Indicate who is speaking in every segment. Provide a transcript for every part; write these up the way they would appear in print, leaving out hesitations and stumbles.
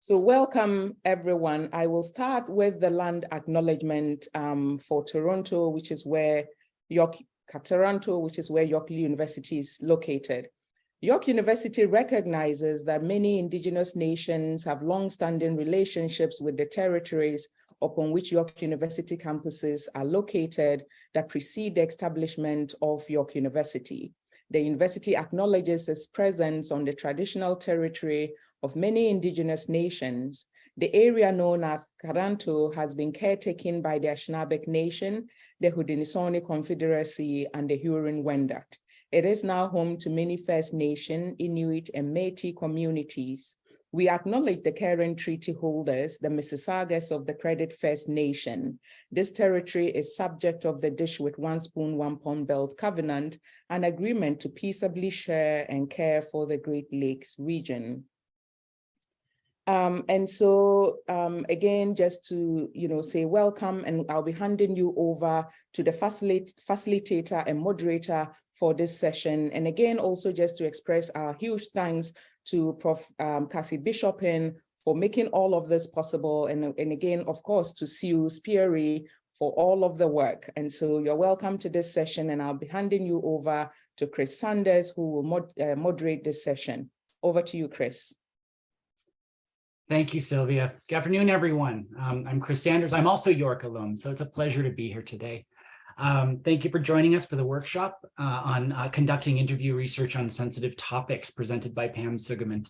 Speaker 1: So welcome, everyone. I will start with the land acknowledgement for Toronto, which is where York University is located. York University recognizes that many Indigenous nations have long-standing relationships with the territories upon which York University campuses are located that precede the establishment of York University. The university acknowledges its presence on the traditional territory of many Indigenous nations. The area known as Karanto has been caretaken by the Anishinaabe Nation, the Haudenosaunee Confederacy, and the Huron-Wendat. It is now home to many First Nation, Inuit, and Métis communities. We acknowledge the current treaty holders, the Mississaugas of the Credit First Nation. This territory is subject of the Dish with One Spoon, One Pond Belt Covenant, an agreement to peaceably share and care for the Great Lakes region. Again, just to say welcome, and I'll be handing you over to the facilitator and moderator for this session. And again, also just to express our huge thanks to Prof. Kathy Bishopin for making all of this possible. And again, of course, to Sue Speary for all of the work. And so you're welcome to this session, and I'll be handing you over to Chris Sanders, who will moderate this session. Over to you, Chris.
Speaker 2: Thank you, Sylvia. Good afternoon, everyone. I'm Chris Sanders. I'm also York alum, so it's a pleasure to be here today. Thank you for joining us for the workshop on conducting interview research on sensitive topics presented by Pam Sugiman.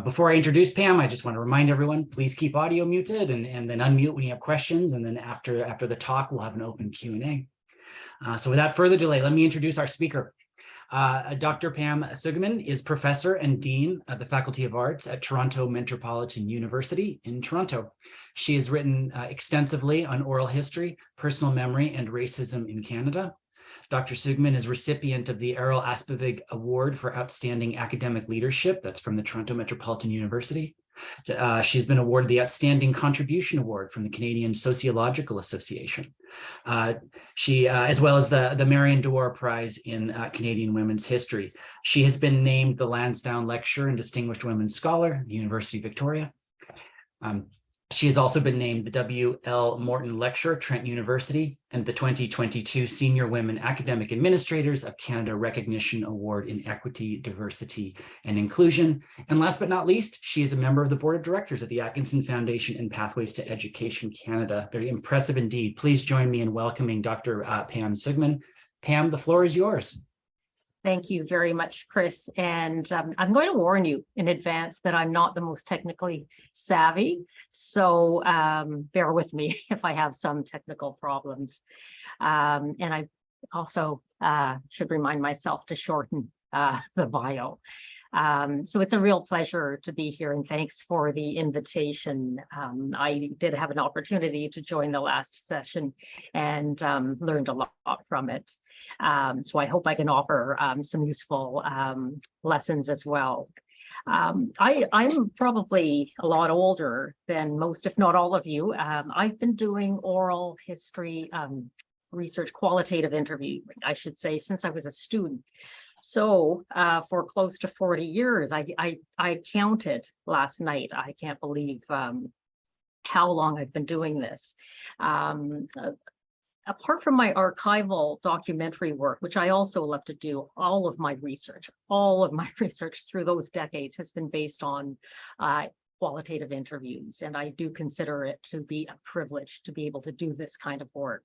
Speaker 2: Before I introduce Pam, I just want to remind everyone, please keep audio muted and then unmute when you have questions. And then after the talk, we'll have an open Q&A. So without further delay, let me introduce our speaker. Dr. Pam Sugiman is professor and dean of the Faculty of Arts at Toronto Metropolitan University in Toronto. She has written extensively on oral history, personal memory, and racism in Canada. Dr. Sugiman is recipient of the Errol Aspevig Award for Outstanding Academic Leadership. That's from the Toronto Metropolitan University. She's been awarded the Outstanding Contribution Award from the Canadian Sociological Association. She, as well as the Marion Dewar Prize in Canadian Women's History. She has been named the Lansdowne Lecturer and Distinguished Women's Scholar at the University of Victoria. She has also been named the W.L. Morton Lecturer, Trent University, and the 2022 Senior Women Academic Administrators of Canada Recognition Award in Equity, Diversity, and Inclusion. And last but not least, she is a member of the Board of Directors of the Atkinson Foundation and Pathways to Education Canada. Very impressive indeed. Please join me in welcoming Dr. Pam Sugiman. Pam, the floor is yours.
Speaker 3: Thank you very much, Chris. And I'm going to warn you in advance that I'm not the most technically savvy. So bear with me if I have some technical problems. And I also should remind myself to shorten the bio. So it's a real pleasure to be here, and thanks for the invitation. I did have an opportunity to join the last session and learned a lot from it. So I hope I can offer some useful lessons as well. I'm probably a lot older than most, if not all of you. I've been doing oral history research, qualitative interviewing, I should say, since I was a student. So for close to 40 years, I counted last night. I can't believe how long I've been doing this. Apart from my archival documentary work, which I also love to do, all of my research through those decades has been based on qualitative interviews. And I do consider it to be a privilege to be able to do this kind of work.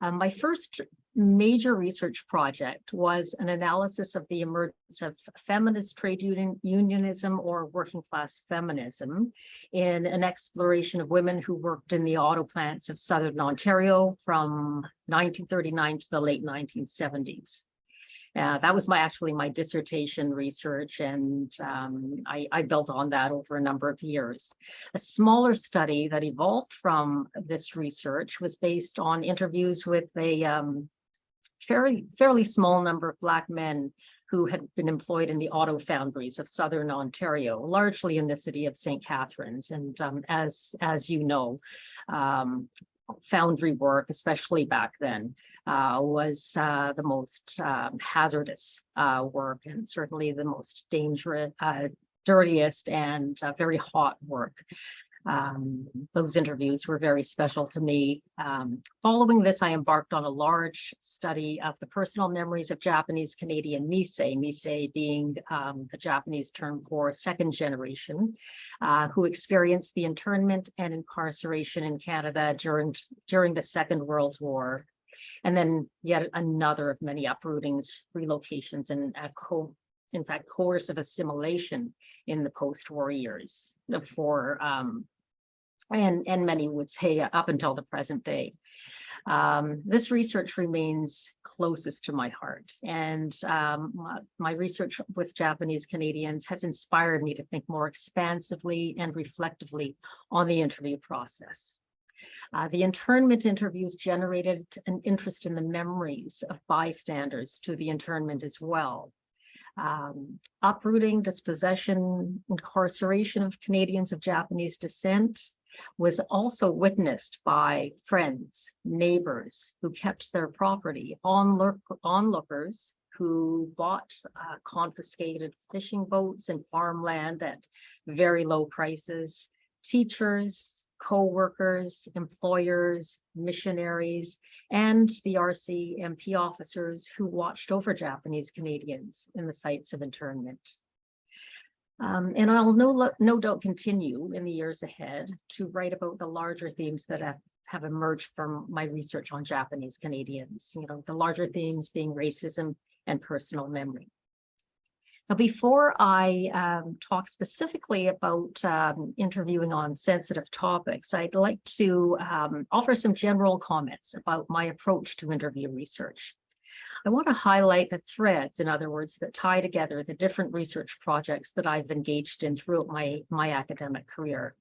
Speaker 3: My first major research project was an analysis of the emergence of feminist trade unionism or working class feminism in an exploration of women who worked in the auto plants of Southern Ontario from 1939 to the late 1970s. That was actually my dissertation research, and I built on that over a number of years. A smaller study that evolved from this research was based on interviews with a fairly small number of Black men who had been employed in the auto foundries of Southern Ontario, largely in the city of St. Catharines. And as you know, foundry work, especially back then, was the most hazardous work, and certainly the most dangerous, dirtiest and very hot work. Those interviews were very special to me. Following this, I embarked on a large study of the personal memories of Japanese Canadian Nisei being the Japanese term for second generation, who experienced the internment and incarceration in Canada during the Second World War. And then yet another of many uprootings, relocations, and in fact, coercive assimilation in the post-war years and many would say up until the present day. This research remains closest to my heart, and my research with Japanese Canadians has inspired me to think more expansively and reflectively on the interview process. The internment interviews generated an interest in the memories of bystanders to the internment as well. Uprooting, dispossession, incarceration of Canadians of Japanese descent was also witnessed by friends, neighbors who kept their property, onlookers who bought confiscated fishing boats and farmland at very low prices, teachers, co-workers, employers, missionaries, and the RCMP officers who watched over Japanese Canadians in the sites of internment. And I'll no doubt continue in the years ahead to write about the larger themes that have emerged from my research on Japanese Canadians, the larger themes being racism and personal memory. Now, before I talk specifically about interviewing on sensitive topics, I'd like to offer some general comments about my approach to interview research. I want to highlight the threads, in other words, that tie together the different research projects that I've engaged in throughout my academic career.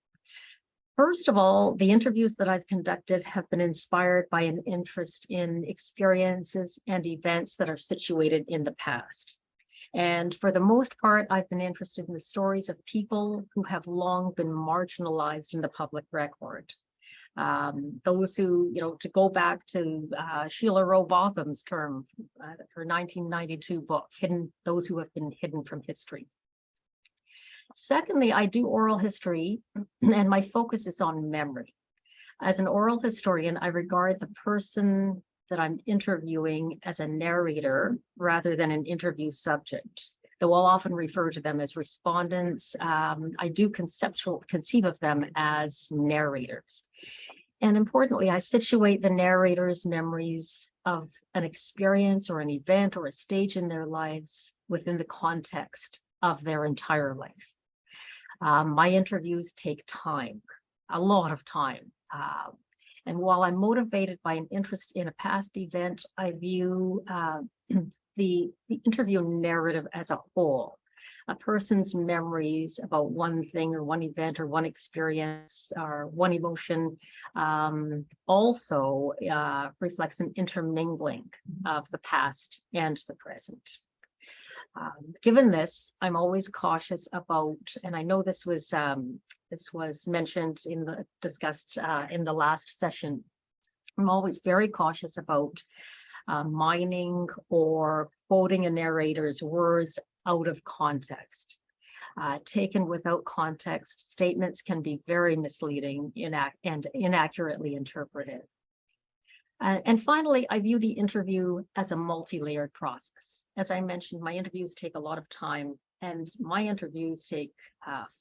Speaker 3: First of all, the interviews that I've conducted have been inspired by an interest in experiences and events that are situated in the past. And for the most part, I've been interested in the stories of people who have long been marginalized in the public record. Those who, to go back to Sheila Rowbotham's term, her 1992 book, those who have been hidden from history. Secondly, I do oral history, and my focus is on memory. As an oral historian, I regard the person that I'm interviewing as a narrator rather than an interview subject. Though I'll often refer to them as respondents, I do conceive of them as narrators. And importantly, I situate the narrator's memories of an experience or an event or a stage in their lives within the context of their entire life. My interviews take time, a lot of time. And while I'm motivated by an interest in a past event, I view the interview narrative as a whole. A person's memories about one thing or one event or one experience or one emotion also reflects an intermingling of the past and the present. Given this, I'm always cautious about, and I know this was mentioned discussed in the last session. I'm always very cautious about mining or quoting a narrator's words out of context. Taken without context, statements can be very misleading and inaccurately interpreted. And finally, I view the interview as a multi-layered process. As I mentioned, my interviews take a lot of time, and my interviews take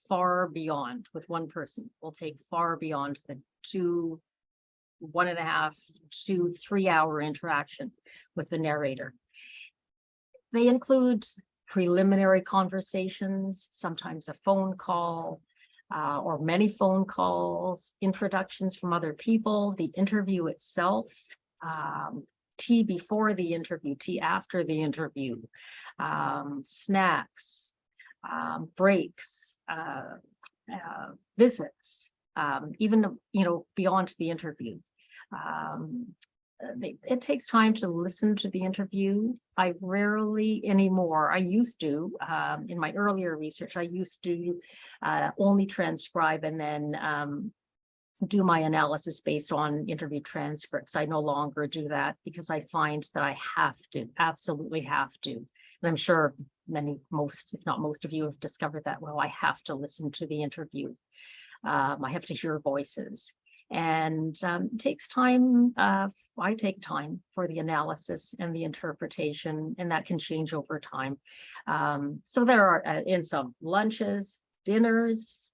Speaker 3: far beyond, with one person, will take far beyond the 1.5 to 3 hour interaction with the narrator. They include preliminary conversations, sometimes a phone call, or many phone calls, introductions from other people, the interview itself, tea before the interview, tea after the interview, snacks, breaks, visits, even beyond the interview. It takes time to listen to the interview. I rarely anymore, I used to, in my earlier research, I used to only transcribe and then do my analysis based on interview transcripts. I no longer do that because I find that I have to, absolutely have to. And I'm sure most, if not most of you have discovered that, well, I have to listen to the interview. I have to hear voices. And it takes time. I take time for the analysis and the interpretation, and that can change over time. So there are in some lunches, dinners,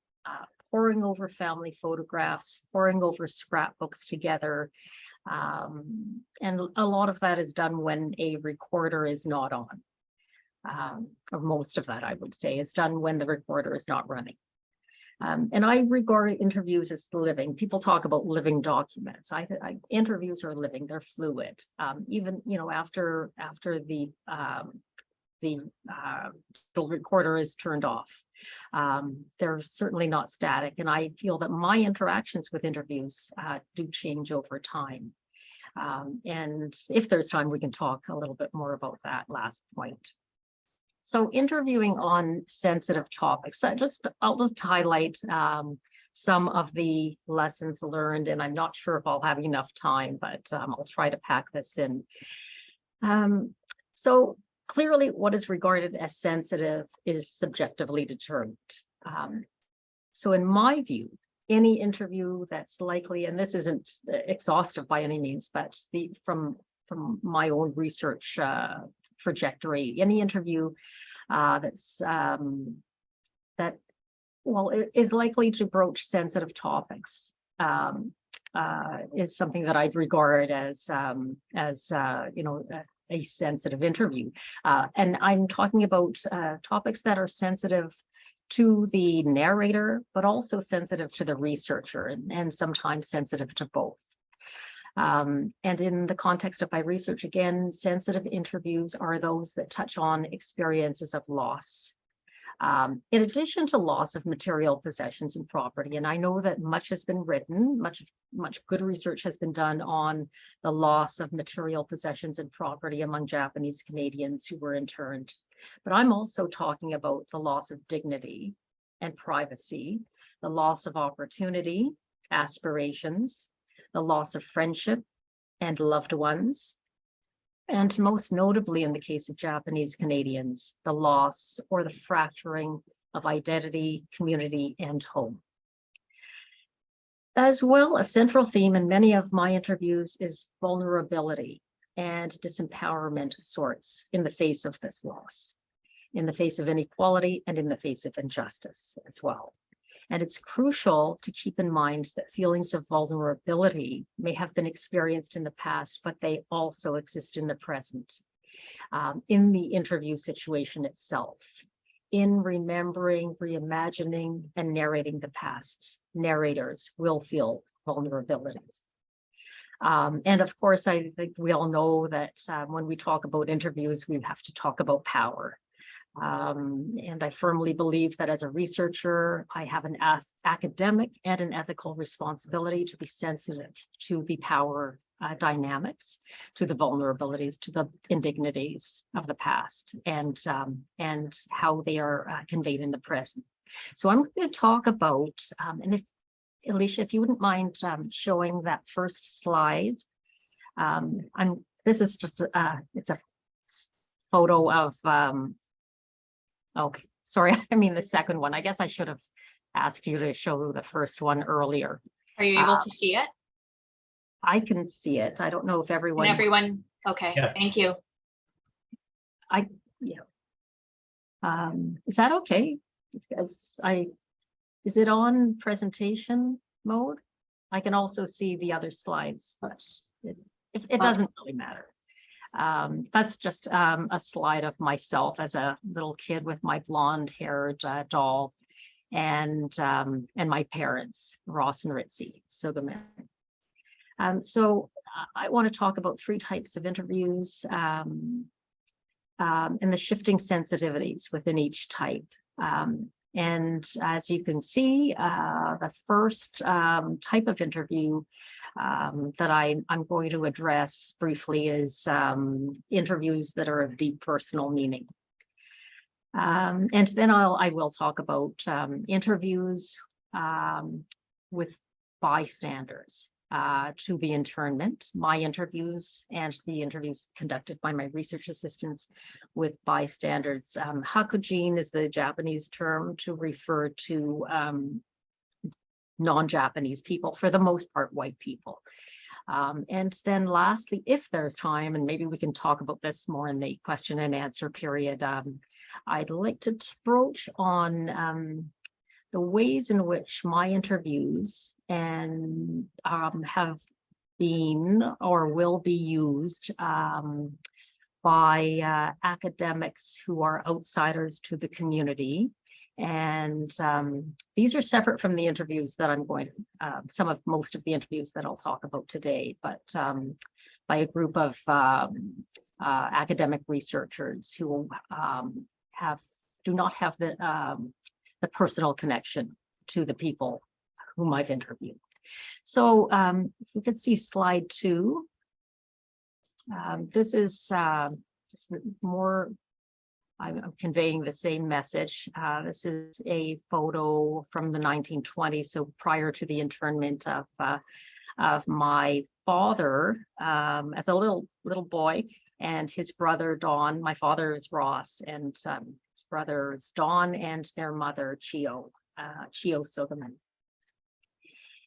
Speaker 3: poring over family photographs, poring over scrapbooks together. And a lot of that is done when a recorder is not on. Or most of that, I would say, is done when the recorder is not running. And I regard interviews as living. People talk about living documents. Interviews are living; they're fluid. Even after the recorder is turned off, they're certainly not static. And I feel that my interactions with interviews do change over time. And if there's time, we can talk a little bit more about that last point. So interviewing on sensitive topics, I'll just highlight some of the lessons learned, and I'm not sure if I'll have enough time, but I'll try to pack this in. So clearly what is regarded as sensitive is subjectively determined. So in my view, any interview that's likely, and this isn't exhaustive by any means, but from my own research trajectory, any interview is likely to broach sensitive topics is something that I'd regard as a sensitive interview. And I'm talking about topics that are sensitive to the narrator, but also sensitive to the researcher, and sometimes sensitive to both. And in the context of my research, again, sensitive interviews are those that touch on experiences of loss. In addition to loss of material possessions and property, and I know that much has been written, much good research has been done on the loss of material possessions and property among Japanese Canadians who were interned. But I'm also talking about the loss of dignity and privacy, the loss of opportunity, aspirations, the loss of friendship and loved ones, and most notably in the case of Japanese Canadians, the loss or the fracturing of identity, community, and home. As well, a central theme in many of my interviews is vulnerability and disempowerment of sorts in the face of this loss, in the face of inequality, and in the face of injustice as well. And it's crucial to keep in mind that feelings of vulnerability may have been experienced in the past, but they also exist in the present, in the interview situation itself, in remembering, reimagining, and narrating the past. Narrators will feel vulnerabilities. And of course, I think we all know that when we talk about interviews, we have to talk about power. And I firmly believe that as a researcher, I have an academic and an ethical responsibility to be sensitive to the power dynamics, to the vulnerabilities, to the indignities of the past, and how they are conveyed in the present. So I'm going to talk about, and if Alicia, if you wouldn't mind showing that first slide. This is just it's a photo of. Okay, sorry, I mean the second one. I guess I should have asked you to show the first one earlier.
Speaker 4: Are you able to see it?
Speaker 3: I can see it. I don't know if everyone.
Speaker 4: Okay,
Speaker 2: yes.
Speaker 4: Thank you.
Speaker 3: Is that okay? Is it on presentation mode? I can also see the other slides. It doesn't really matter. That's just a slide of myself as a little kid with my blonde-haired doll, and my parents, Ross and Ritzy Sugiman. So I want to talk about three types of interviews and the shifting sensitivities within each type. And as you can see, the first type of interview that I'm going to address briefly is interviews that are of deep personal meaning. And then I will talk about interviews with bystanders. to the internment, my interviews and the interviews conducted by my research assistants with bystanders. Hakujin is the Japanese term to refer to non-Japanese people, for the most part, white people. And then lastly, if there's time, and maybe we can talk about this more in the question and answer period, I'd like to broach on the ways in which my interviews and have been or will be used by academics who are outsiders to the community. And these are separate from the interviews that I'm going to, most of the interviews that I'll talk about today, but by a group of academic researchers who do not have the personal connection to the people whom I've interviewed. So if you could see slide 2, this is just more, I'm conveying the same message. This is a photo from the 1920s, so prior to the internment of my father as a little boy, and his brother Don. My father is Ross, and his brother is Don, and their mother Chio Sugiman.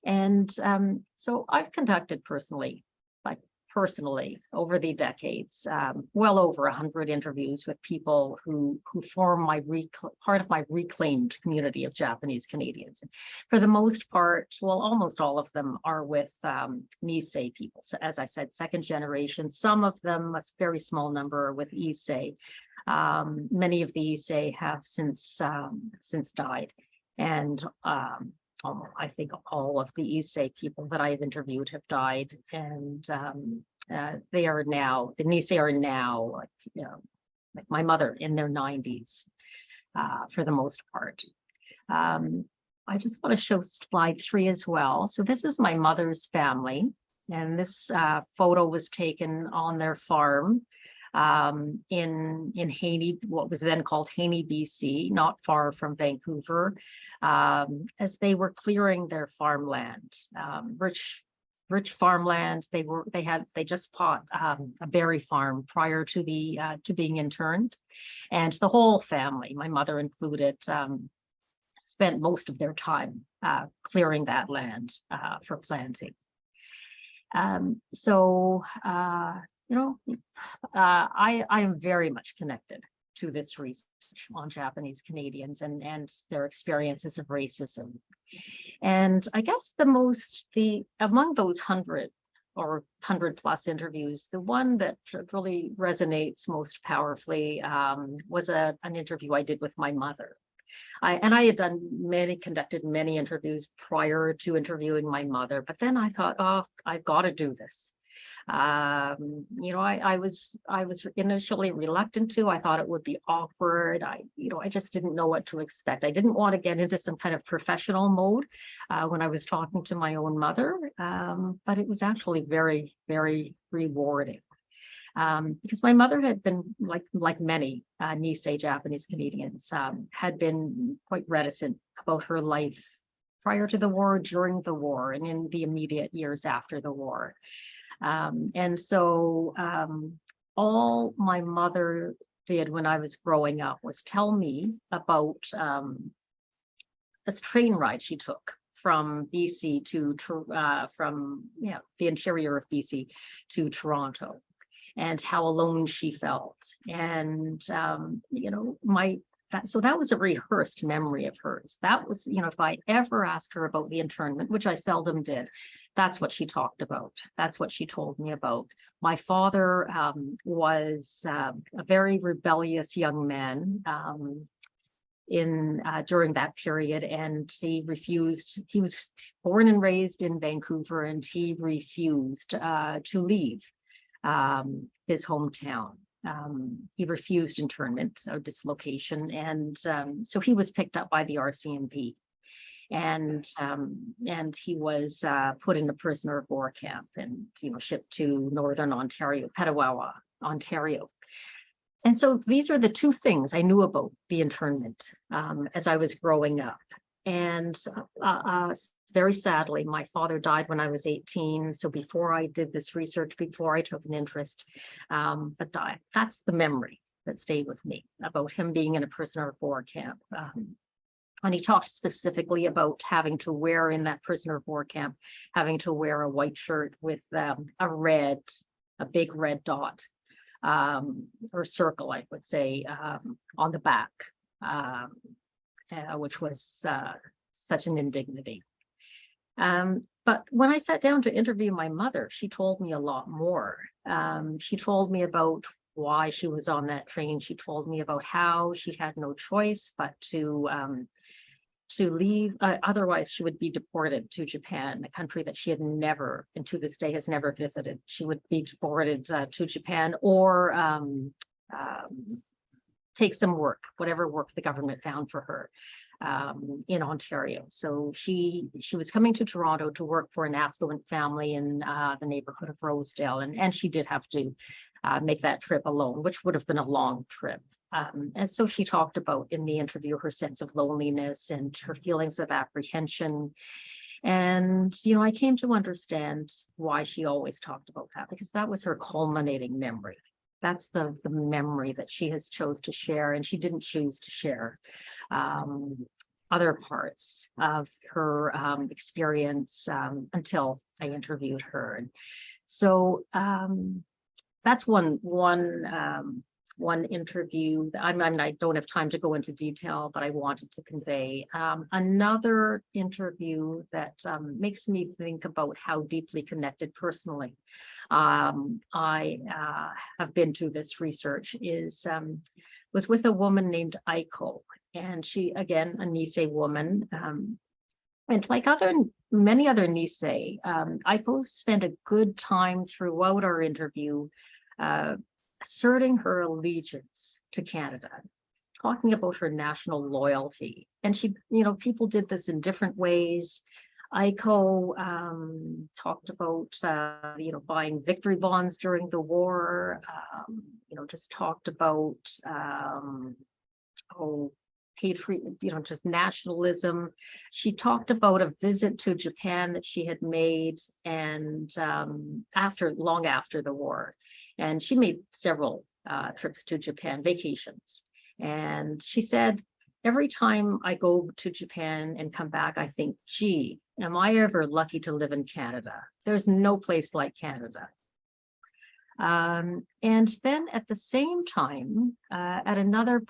Speaker 3: And so I've conducted personally over the decades, well over 100 interviews with people who form part of my reclaimed community of Japanese Canadians. For the most part, well, almost all of them are with Nisei people. So as I said, second generation. Some of them, a very small number, are with Issei. Many of the Issei have since died, and I think all of the Issei people that I've interviewed have died, and they are now, the Nisei are now, like my mother, in their 90s for the most part. I just want to show slide 3 as well. So this is my mother's family, and this photo was taken on their farm in Haney, what was then called Haney, BC, not far from Vancouver, as they were clearing their farmland, rich farmland. They just bought a berry farm prior to being interned, and the whole family, my mother included, spent most of their time clearing that land for planting. I am very much connected to this research on Japanese Canadians and their experiences of racism. And I guess among those 100 or 100+ interviews, the one that really resonates most powerfully was an interview I did with my mother. I had conducted many interviews prior to interviewing my mother, but then I thought, oh, I've got to do this. I was initially reluctant to. I thought it would be awkward. I just didn't know what to expect. I didn't want to get into some kind of professional mode when I was talking to my own mother, but it was actually very, very rewarding. Because my mother had been, like many Nisei Japanese Canadians, had been quite reticent about her life prior to the war, during the war, and in the immediate years after the war. And so all my mother did when I was growing up was tell me about this train ride she took from BC from the interior of BC to Toronto, and how alone she felt. And so that was a rehearsed memory of hers. That was, if I ever asked her about the internment, which I seldom did, that's what she talked about. That's what she told me about. My father was a very rebellious young man during that period, and he refused. He was born and raised in Vancouver, and he refused to leave his hometown. He refused internment or dislocation, and so he was picked up by the RCMP. And he was put in a prisoner of war camp and shipped to northern Ontario, Petawawa, Ontario. And so these are the two things I knew about the internment as I was growing up. And very sadly, my father died when I was 18. So before I did this research, before I took an interest, but that's the memory that stayed with me about him being in a prisoner of war camp. And he talked specifically about having to wear in that prisoner of war camp, having to wear a white shirt with a big red dot or circle, I would say, on the back, which was such an indignity. But when I sat down to interview my mother, she told me a lot more. She told me about why she was on that train. She told me about how she had no choice but to leave. Otherwise, she would be deported to Japan, a country that she had never, and to this day has never visited. She would be deported to Japan or take some work, whatever work the government found for her in Ontario. So she was coming to Toronto to work for an affluent family in the neighborhood of Rosedale, and she did have to make that trip alone, which would have been a long trip. And so she talked about in the interview her sense of loneliness and her feelings of apprehension. And, I came to understand why she always talked about that, because that was her culminating memory. That's the memory that she has chose to share, and she didn't choose to share other parts of her experience until I interviewed her. And so that's one interview. I don't have time to go into detail, but I wanted to convey another interview that makes me think about how deeply connected personally I have been to this research was with a woman named Aiko, and she, again, a Nisei woman. And like many other Nisei, Aiko spent a good time throughout our interview asserting her allegiance to Canada, talking about her national loyalty. And she, people did this in different ways. Aiko talked about, buying victory bonds during the war, just talked about, just nationalism. She talked about a visit to Japan that she had made, and long after the war. And she made several trips to Japan, vacations. And she said, every time I go to Japan and come back, I think, gee, am I ever lucky to live in Canada? There's no place like Canada. And then at the same time, at another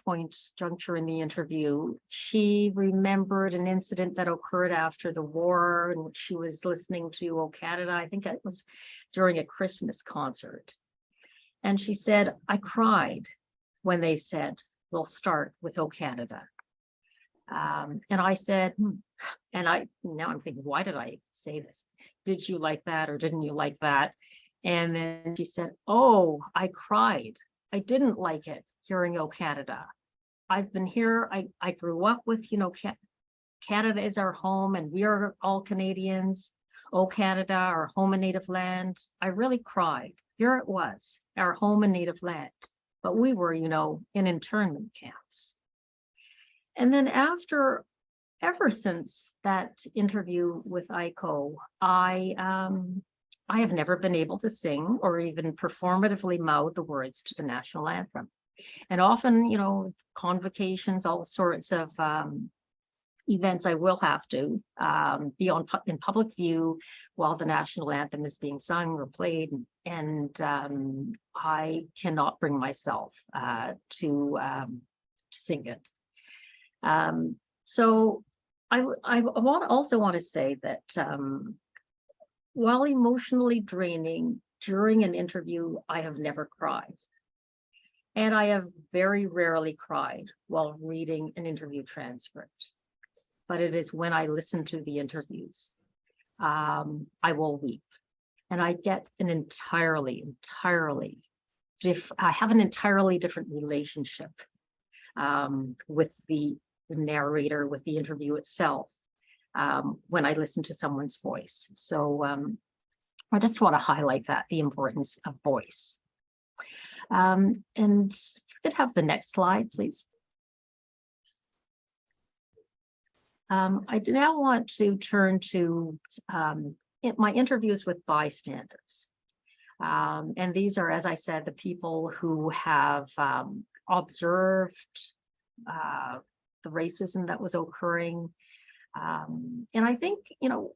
Speaker 3: juncture in the interview, she remembered an incident that occurred after the war in which she was listening to O Canada. I think it was during a Christmas concert. And she said, I cried when they said, we'll start with O Canada. And I said, now I'm thinking, why did I say this? Did you like that or didn't you like that? And then she said, oh, I cried. I didn't like it hearing O Canada. I've been here. I grew up with, Canada is our home and we are all Canadians. O Canada, our home and native land. I really cried. Here it was, our home and native land. But we were, in internment camps. And then ever since that interview with Aiko, I have never been able to sing or even performatively mouth the words to the national anthem. And often, convocations, all sorts of events, I will have to be in public view while the national anthem is being sung or played, and I cannot bring myself to sing it. So I also want to say that while emotionally draining during an interview, I have never cried. And I have very rarely cried while reading an interview transcript. But it is when I listen to the interviews, I will weep. And I get an entirely different, I have an entirely different relationship with the narrator, with the interview itself, when I listen to someone's voice. So I just want to highlight the importance of voice. And if you could have the next slide, please. I now want to turn to my interviews with bystanders. And these are, as I said, the people who have observed the racism that was occurring. And I think,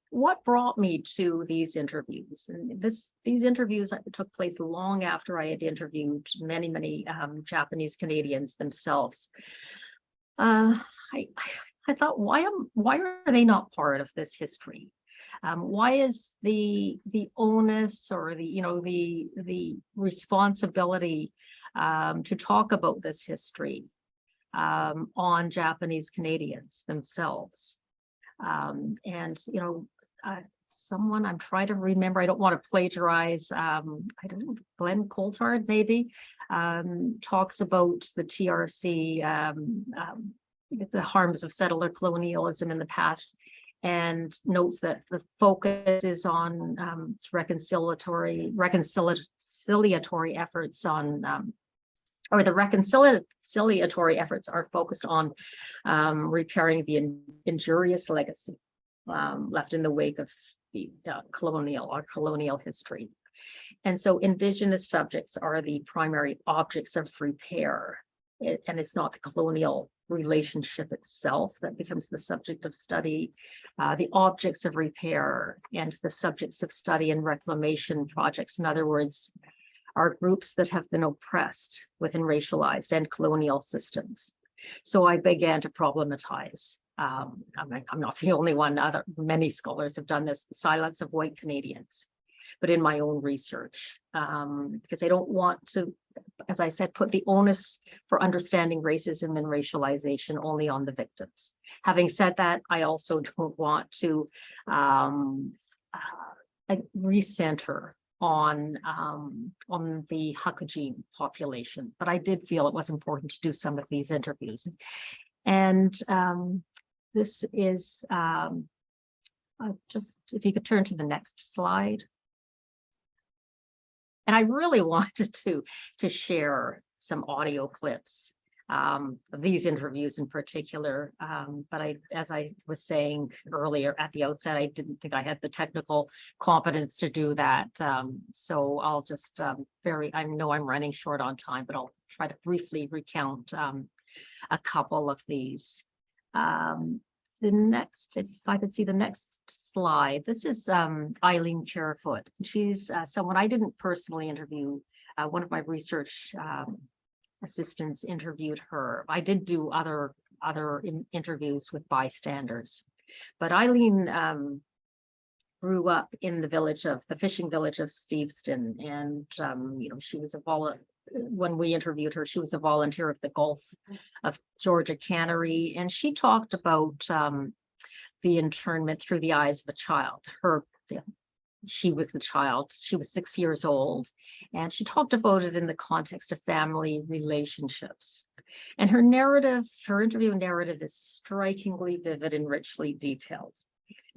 Speaker 3: what brought me to these interviews, and these interviews took place long after I had interviewed many Japanese Canadians themselves. I thought, why are they not part of this history? Why is the onus or the responsibility to talk about this history on Japanese Canadians themselves? Someone, I'm trying to remember, I don't want to plagiarize, I don't know, Glenn Coulthard maybe, talks about the TRC, the harms of settler colonialism in the past, and notes that the focus is on reconciliatory efforts on, or the reconciliatory efforts are focused on repairing the injurious legacy left in the wake of the colonial history. And so Indigenous subjects are the primary objects of repair, and it's not the colonial relationship itself that becomes the subject of study. The objects of repair and the subjects of study and reclamation projects, in other words, are groups that have been oppressed within racialized and colonial systems. So I began to problematize. I'm not the only one, many scholars have done this, the silence of white Canadians, but in my own research, because I don't want to, as I said, put the onus for understanding racism and racialization only on the victims. Having said that, I also don't want to recenter on the Hakujin population, but I did feel it was important to do some of these interviews. And this is, just if you could turn to the next slide. And I really wanted to share some audio clips of these interviews in particular. But as I was saying earlier at the outset, I didn't think I had the technical competence to do that. So I'll just I know I'm running short on time, but I'll try to briefly recount a couple of these. The next, if I could see the next slide, this is Eileen Chairfoot. She's someone I didn't personally interview. One of my research assistants interviewed her. I did do other interviews with bystanders, but Eileen grew up in the fishing village of Steveston, and she was when we interviewed her, she was a volunteer of the Gulf of Georgia Cannery, and she talked about the internment through the eyes of a child. She was the child, she was 6 years old, and she talked about it in the context of family relationships. And her interview narrative is strikingly vivid and richly detailed.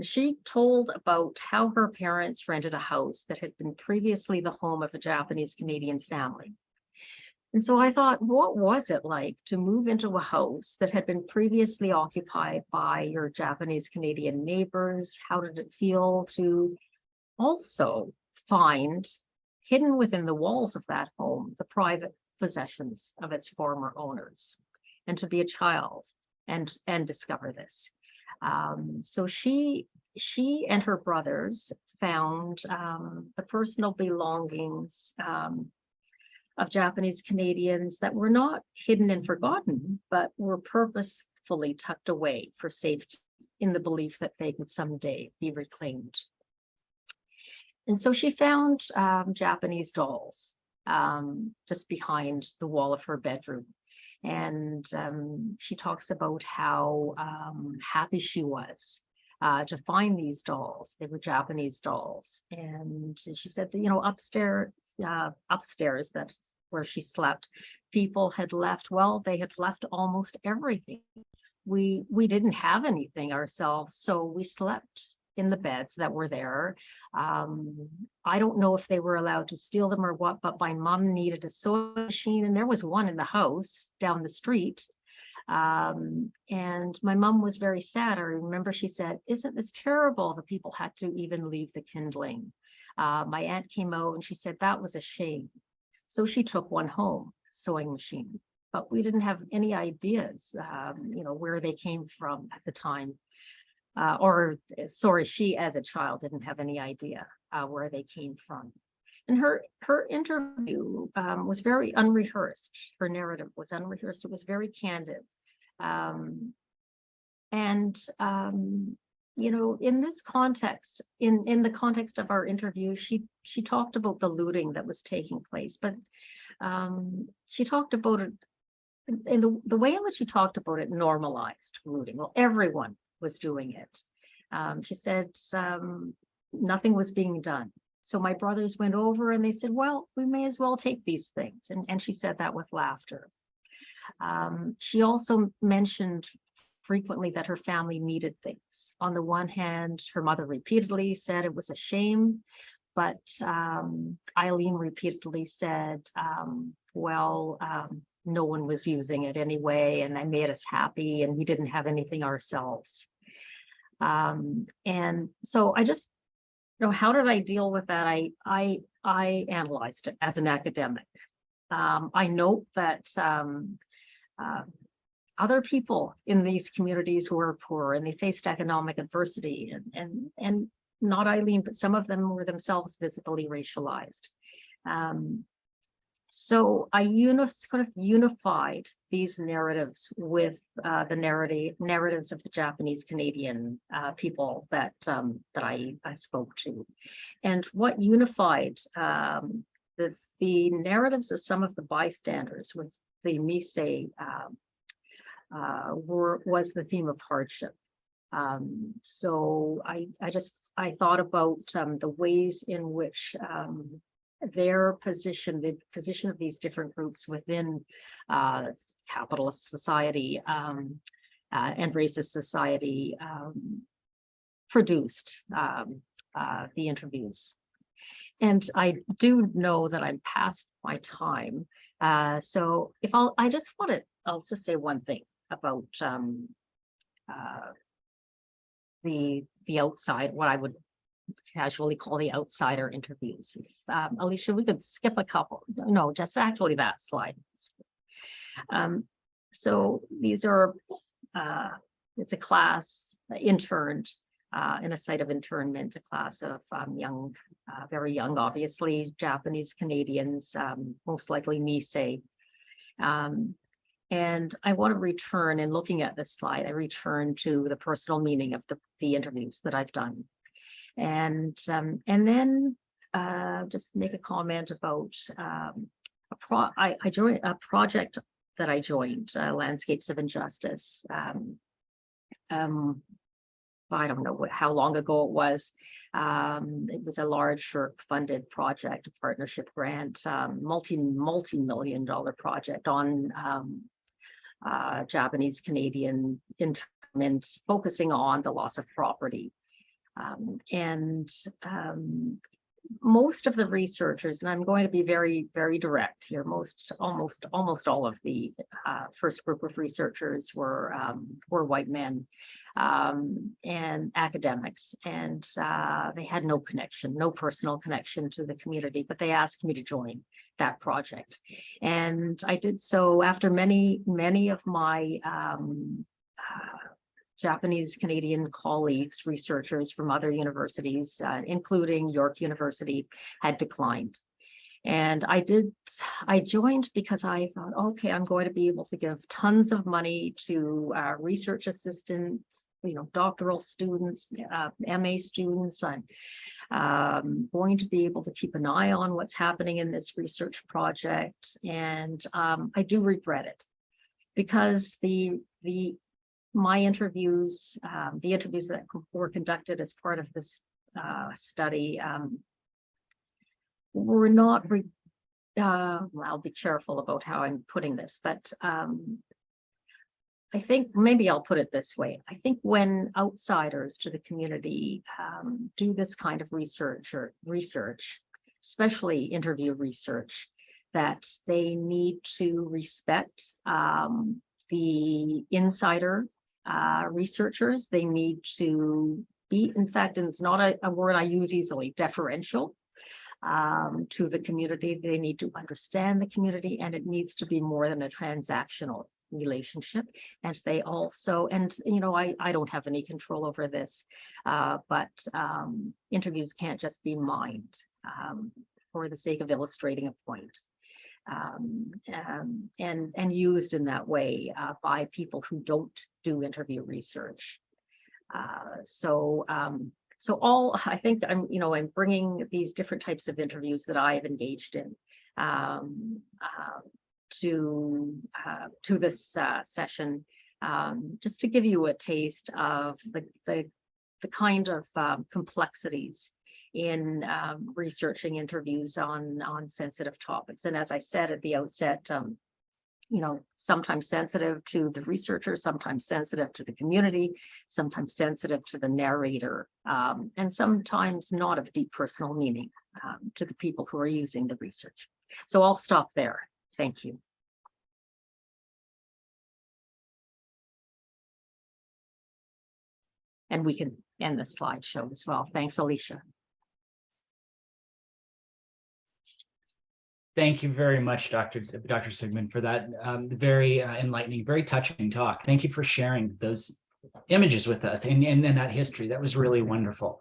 Speaker 3: She told about how her parents rented a house that had been previously the home of a Japanese Canadian family. And so I thought, what was it like to move into a house that had been previously occupied by your Japanese Canadian neighbors? How did it feel to also find hidden within the walls of that home the private possessions of its former owners, and to be a child and discover this? So she and her brothers found the personal belongings of Japanese Canadians that were not hidden and forgotten, but were purposefully tucked away for safety in the belief that they could someday be reclaimed. And so she found Japanese dolls just behind the wall of her bedroom. And she talks about how happy she was to find these dolls. They were Japanese dolls. And she said that, upstairs, that's where she slept, people had left, they had left almost everything. We didn't have anything ourselves, so we slept in the beds that were there. I don't know if they were allowed to steal them or what, but my mom needed a sewing machine, and there was one in the house down the street. And my mom was very sad. I remember she said, "Isn't this terrible that people had to even leave the kindling?" My aunt came out and she said that was a shame. So she took one home, sewing machine, but we didn't have any ideas, where they came from at the time. She as a child didn't have any idea where they came from. And her interview was very unrehearsed. Her narrative was unrehearsed. It was very candid. In this context, in the context of our interview, she talked about the looting that was taking place, but she talked about it in the way in which she talked about it normalized looting. Well, everyone was doing it. She said nothing was being done. So my brothers went over and they said, "Well, we may as well take these things." And she said that with laughter. She also mentioned frequently that her family needed things. On the one hand, her mother repeatedly said it was a shame, but Eileen repeatedly said, no one was using it anyway, and that made us happy, and we didn't have anything ourselves. And so I just, how did I deal with that? I analyzed it as an academic. I note that other people in these communities who are poor and they faced economic adversity, and not Eileen, but some of them were themselves visibly racialized. So I kind of unified these narratives with the narratives of the Japanese Canadian people that I spoke to, and what unified the narratives of some of the bystanders with the Nisei was the theme of hardship. So I thought about the ways in which their position, the position of these different groups within capitalist society and racist society produced the interviews. And I do know that I'm past my time. So if I'll just say one thing about the outside, what I would casually call the outsider interviews. Alicia, we could skip a couple. No, just actually that slide. So these are, it's a class interned in a site of internment, a class of young, very young, obviously, Japanese Canadians, most likely Nisei. And I want to return, in looking at this slide, I return to the personal meaning of the interviews that I've done. And then just make a comment about I joined a project that I joined, Landscapes of Injustice. I don't know how long ago it was. It was a large funded project, a partnership grant, multi-million-dollar project on Japanese Canadian internment, focusing on the loss of property. Most of the researchers, and I'm going to be very, very direct here, almost all of the first group of researchers were white men and academics, and they had no connection, no personal connection to the community, but they asked me to join that project. And I did so after many of my Japanese Canadian colleagues, researchers from other universities, including York University, had declined. And I joined because I thought, okay, I'm going to be able to give tons of money to research assistants, doctoral students, MA students. I'm going to be able to keep an eye on what's happening in this research project. And I do regret it, because my interviews, the interviews that were conducted as part of this study were not, I'll be careful about how I'm putting this, but I think maybe I'll put it this way. I think when outsiders to the community do this kind of research, especially interview research, that they need to respect the insider researchers, they need to be, in fact, and it's not a word I use easily, deferential to the community. They need to understand the community, and it needs to be more than a transactional relationship. And they also, and you know, I don't have any control over this, but interviews can't just be mined for the sake of illustrating a point. And used in that way by people who don't do interview research. So I think I'm bringing these different types of interviews that I've engaged in to this session, just to give you a taste of the kind of complexities in researching interviews on sensitive topics. And as I said at the outset, sometimes sensitive to the researcher, sometimes sensitive to the community, sometimes sensitive to the narrator, and sometimes not of deep personal meaning to the people who are using the research. So I'll stop there. Thank you. And we can end the slideshow as well. Thanks, Alicia.
Speaker 2: Thank you very much, Dr. Sugiman, for that very enlightening, very touching talk. Thank you for sharing those images with us and that history. That was really wonderful.